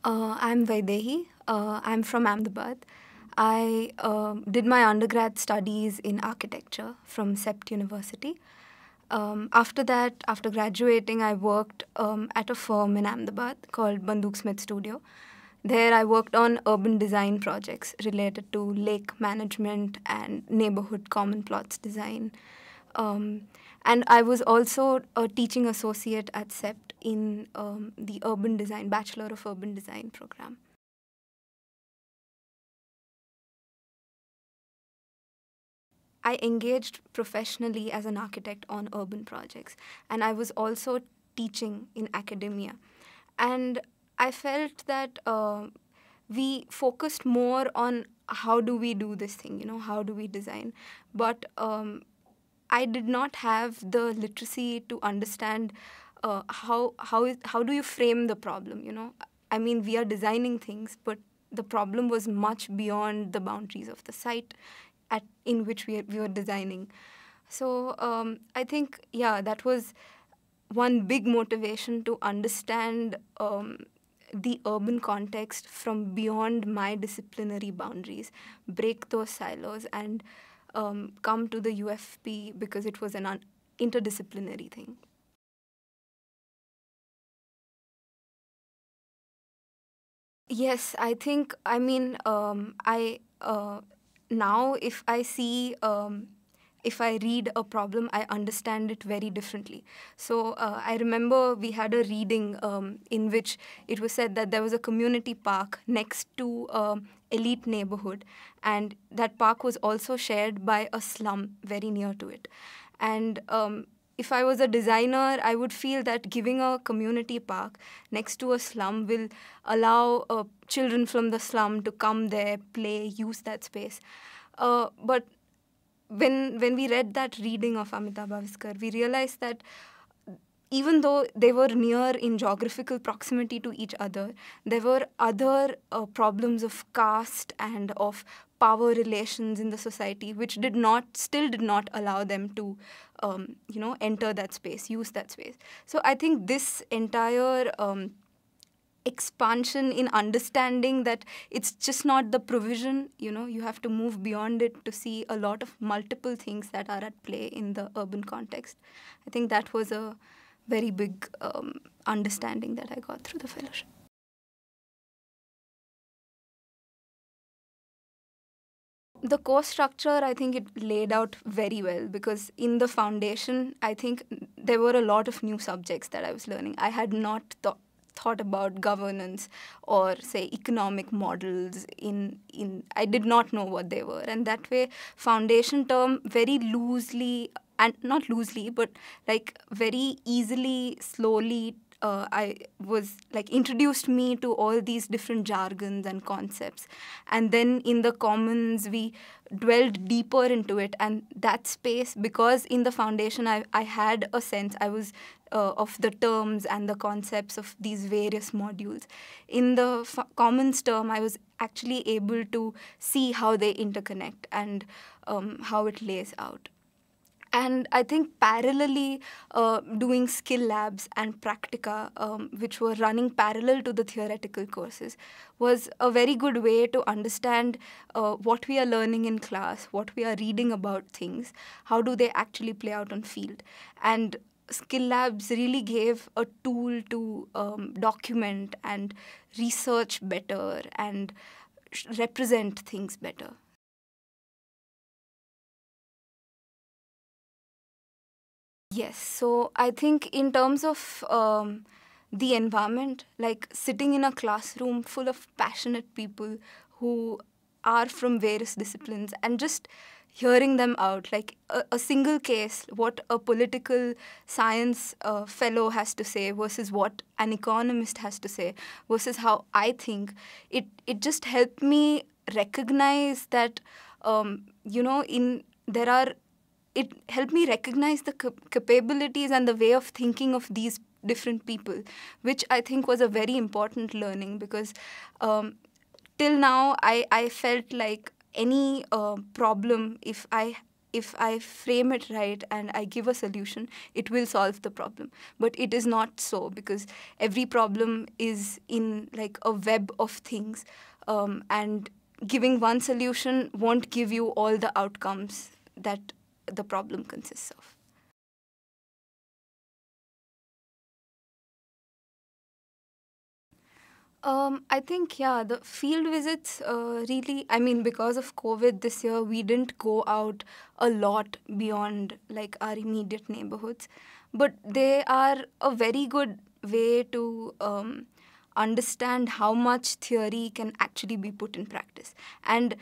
I'm Vaidehi. I'm from Ahmedabad. I did my undergrad studies in architecture from CEPT University. After that, after graduating, I worked at a firm in Ahmedabad called Banduk Smith Studio. There, I worked on urban design projects related to lake management and neighborhood common plots design. Um, and I was also a teaching associate at CEPT in the Urban Design, Bachelor of Urban Design program. I engaged professionally as an architect on urban projects, and I was also teaching in academia. And I felt that we focused more on how do we do this thing, how do we design. But I did not have the literacy to understand how do you frame the problem. I mean, we are designing things, but the problem was much beyond the boundaries of the site in which we were designing. So I think, yeah, that was one big motivation to understand the urban context from beyond my disciplinary boundaries, break those silos, and come to the UFP because it was an interdisciplinary thing. Yes, I think, I mean, I now if I see, if I read a problem, I understand it very differently. So I remember we had a reading in which it was said that there was a community park next to elite neighborhood, and that park was also shared by a slum very near to it. And if I was a designer, I would feel that giving a community park next to a slum will allow children from the slum to come there, play, use that space. But when we read that reading of Amitabh Bhaviskar, we realized that even though they were near in geographical proximity to each other, there were other problems of caste and of power relations in the society, which still did not allow them to, enter that space, use that space. So I think this entire expansion in understanding that it's just not the provision, you have to move beyond it to see a lot of multiple things that are at play in the urban context. I think that was a very big understanding that I got through the fellowship. The course structure, I think it laid out very well, because in the foundation, I think there were a lot of new subjects that I was learning. I had not thought about governance or, say, economic models in I did not know what they were. And that way, foundation term very loosely, and not loosely, but like very easily, slowly, I was like introduced me to all these different jargons and concepts. And then in the commons, we dwelled deeper into it. And that space, because in the foundation, I had a sense, I was of the terms and the concepts of these various modules. In the commons term, I was actually able to see how they interconnect and how it lays out. And I think parallelly doing skill labs and practica, which were running parallel to the theoretical courses, was a very good way to understand what we are learning in class, what we are reading about things, how do they actually play out on field. And skill labs really gave a tool to document and research better and represent things better. Yes, so I think in terms of the environment, like sitting in a classroom full of passionate people who are from various disciplines and just hearing them out, like a single case, what a political science fellow has to say versus what an economist has to say versus how I think, it just helped me recognize that, in there are it helped me recognize the capabilities and the way of thinking of these different people, which I think was a very important learning, because till now I felt like any problem, if I if I frame it right and I give a solution, it will solve the problem. But it is not so, because every problem is in like a web of things, and giving one solution won't give you all the outcomes that the problem consists of. I think, yeah, the field visits really, I mean, because of COVID this year, we didn't go out a lot beyond like our immediate neighborhoods. But they are a very good way to understand how much theory can actually be put in practice. And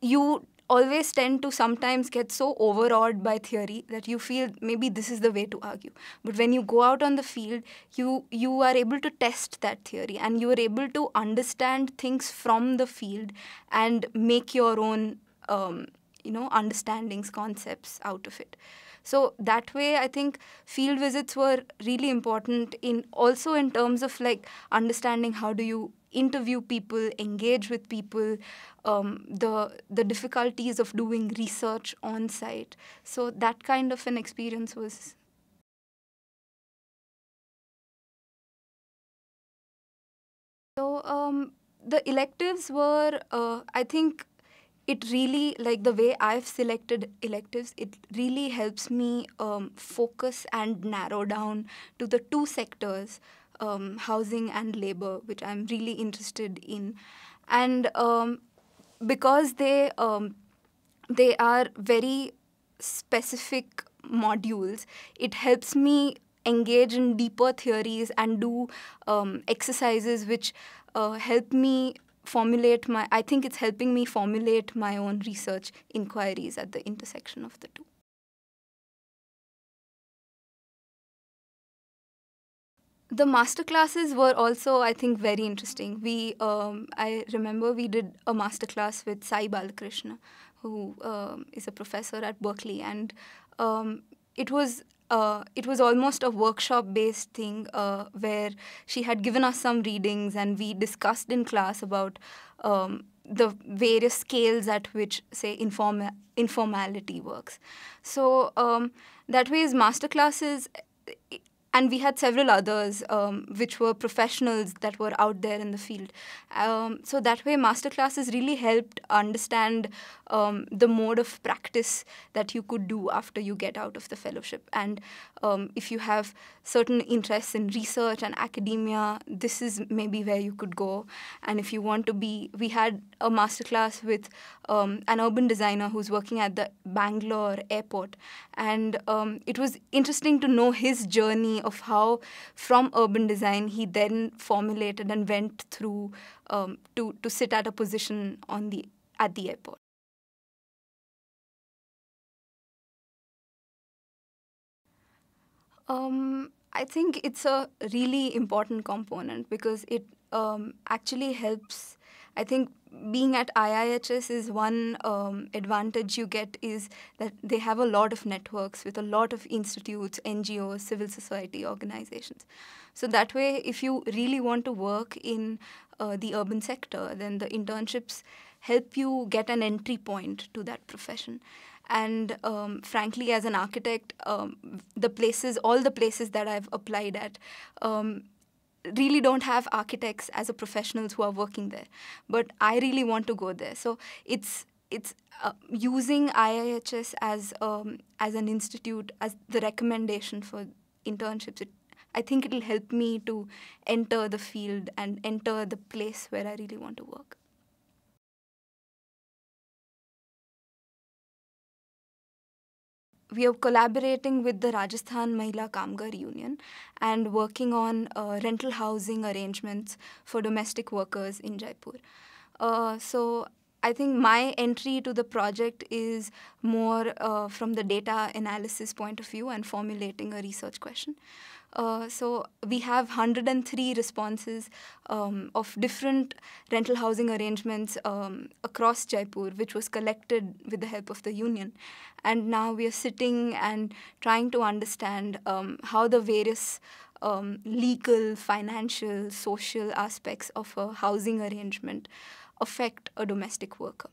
you always tend to sometimes get so overawed by theory that you feel maybe this is the way to argue. But when you go out on the field, you are able to test that theory, and you are able to understand things from the field and make your own understandings, concepts out of it. So that way, I think field visits were really important in also in terms of like understanding how do you interview people, engage with people, the difficulties of doing research on site. So that kind of an experience was. So the electives were, I think, it really, like the way I've selected electives, it really helps me focus and narrow down to the two sectors, housing and labor, which I'm really interested in. And because they are very specific modules, it helps me engage in deeper theories and do exercises which help me formulate my, I think it's helping me formulate my own research inquiries at the intersection of the two. The master classes were also, I think, very interesting. I remember we did a master class with Sai Balakrishna, who is a professor at Berkeley, and it was almost a workshop-based thing where she had given us some readings, and we discussed in class about the various scales at which, say, informality works. So that way, his master classes. And we had several others which were professionals that were out there in the field. So that way, masterclasses really helped understand the mode of practice that you could do after you get out of the fellowship. And if you have certain interests in research and academia, this is maybe where you could go. And if you want to be, we had a masterclass with an urban designer who's working at the Bangalore airport. And it was interesting to know his journey of how from urban design he then formulated and went through to sit at a position at the airport. I think it's a really important component because it actually helps. I think being at IIHS is one advantage you get is that they have a lot of networks with a lot of institutes, NGOs, civil society organizations. So that way, if you really want to work in the urban sector, then the internships help you get an entry point to that profession. And frankly, as an architect, all the places that I've applied at really don't have architects as a professionals who are working there. But I really want to go there. So it's using IIHS as an institute, as the recommendation for internships. I think it'll help me to enter the field and enter the place where I really want to work. We are collaborating with the Rajasthan Mahila Kamgar Union and working on rental housing arrangements for domestic workers in Jaipur. So I think my entry to the project is more from the data analysis point of view and formulating a research question. So we have 103 responses of different rental housing arrangements across Jaipur, which was collected with the help of the union. And now we are sitting and trying to understand how the various legal, financial, social aspects of a housing arrangement affect a domestic worker.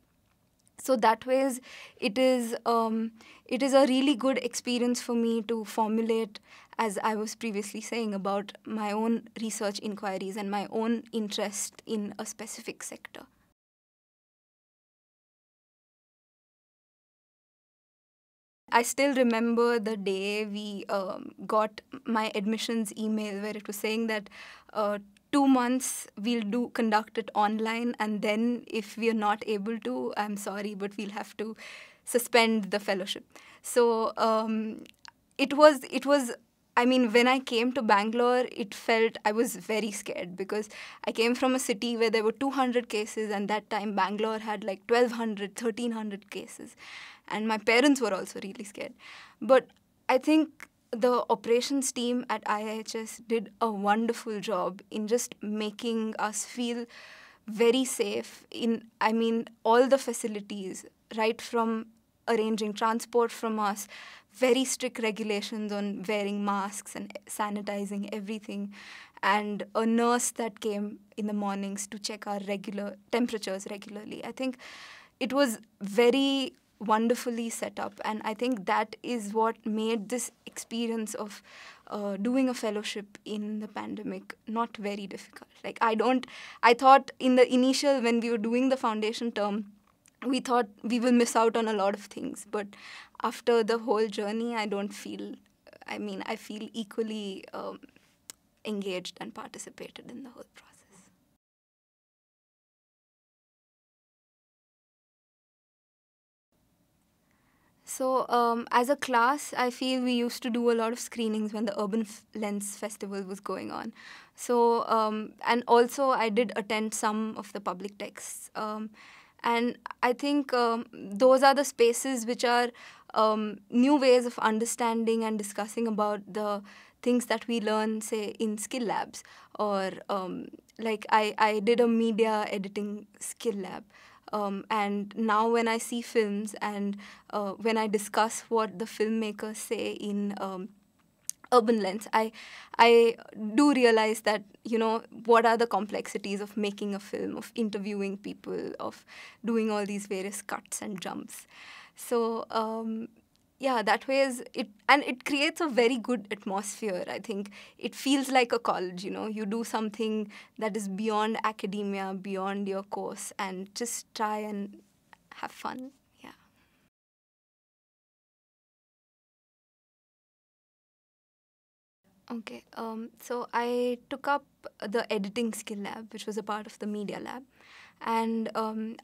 So that ways, it is a really good experience for me to formulate, as I was previously saying, about my own research inquiries and my own interest in a specific sector. I still remember the day we got my admissions email where it was saying that 2 months we'll conduct it online, and then if we are not able to, I'm sorry, but we'll have to suspend the fellowship. So it was. I mean, when I came to Bangalore, it felt I was very scared because I came from a city where there were 200 cases, and that time Bangalore had like 1,200, 1,300 cases. And my parents were also really scared. But I think the operations team at IIHS did a wonderful job in just making us feel very safe in, I mean, all the facilities, right from arranging transport from us, very strict regulations on wearing masks and sanitizing everything, and a nurse that came in the mornings to check our regular temperatures regularly. I think it was very wonderfully set up, and I think that is what made this experience of doing a fellowship in the pandemic not very difficult. Like, I thought in the initial, when we were doing the foundation term, we thought we will miss out on a lot of things, but after the whole journey, I feel equally engaged and participated in the whole process. So, as a class, I feel we used to do a lot of screenings when the Urban Lens Festival was going on. So, and also I did attend some of the public texts. And I think those are the spaces which are new ways of understanding and discussing about the things that we learn, say, in skill labs. Or like I did a media editing skill lab. And now when I see films and when I discuss what the filmmakers say in Urban Lens, I do realize that, what are the complexities of making a film, of interviewing people, of doing all these various cuts and jumps. So yeah, that way it creates a very good atmosphere. I think it feels like a college, you do something that is beyond academia, beyond your course, and just try and have fun. Yeah. Okay. So I took up the editing skill lab, which was a part of the media lab. And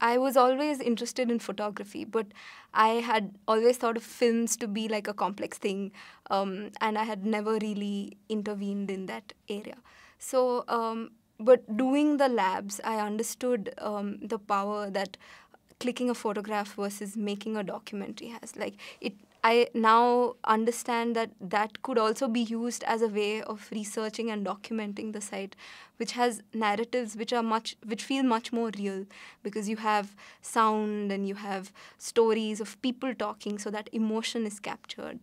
I was always interested in photography, but I had always thought of films to be like a complex thing, and I had never really intervened in that area. So, but doing the labs, I understood the power that clicking a photograph versus making a documentary has. Like, I now understand that that could also be used as a way of researching and documenting the site, which has narratives which feel much more real, because you have sound and you have stories of people talking, so that emotion is captured.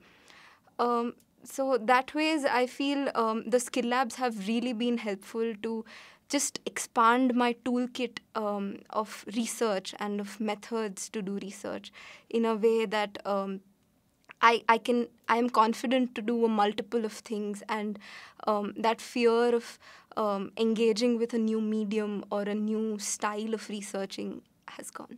So that ways, I feel the skill labs have really been helpful to just expand my toolkit of research and of methods to do research in a way that I am confident to do a multiple of things, and that fear of engaging with a new medium or a new style of researching has gone.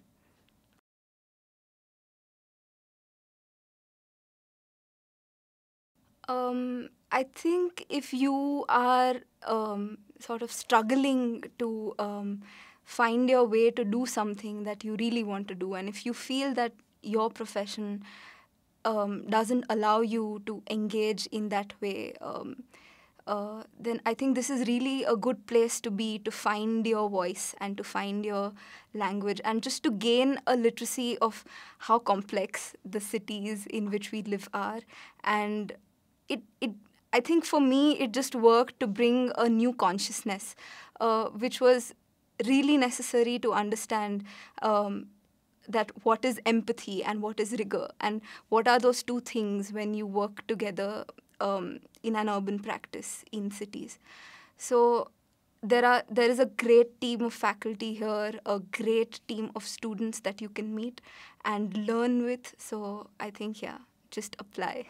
I think if you are sort of struggling to find your way to do something that you really want to do, and if you feel that your profession doesn't allow you to engage in that way, then I think this is really a good place to be, to find your voice and to find your language, and just to gain a literacy of how complex the cities in which we live are. And it I think for me, it just worked to bring a new consciousness, which was really necessary to understand that what is empathy and what is rigor, and what are those two things when you work together in an urban practice in cities. So there is a great team of faculty here, a great team of students that you can meet and learn with. So I think, yeah, just apply.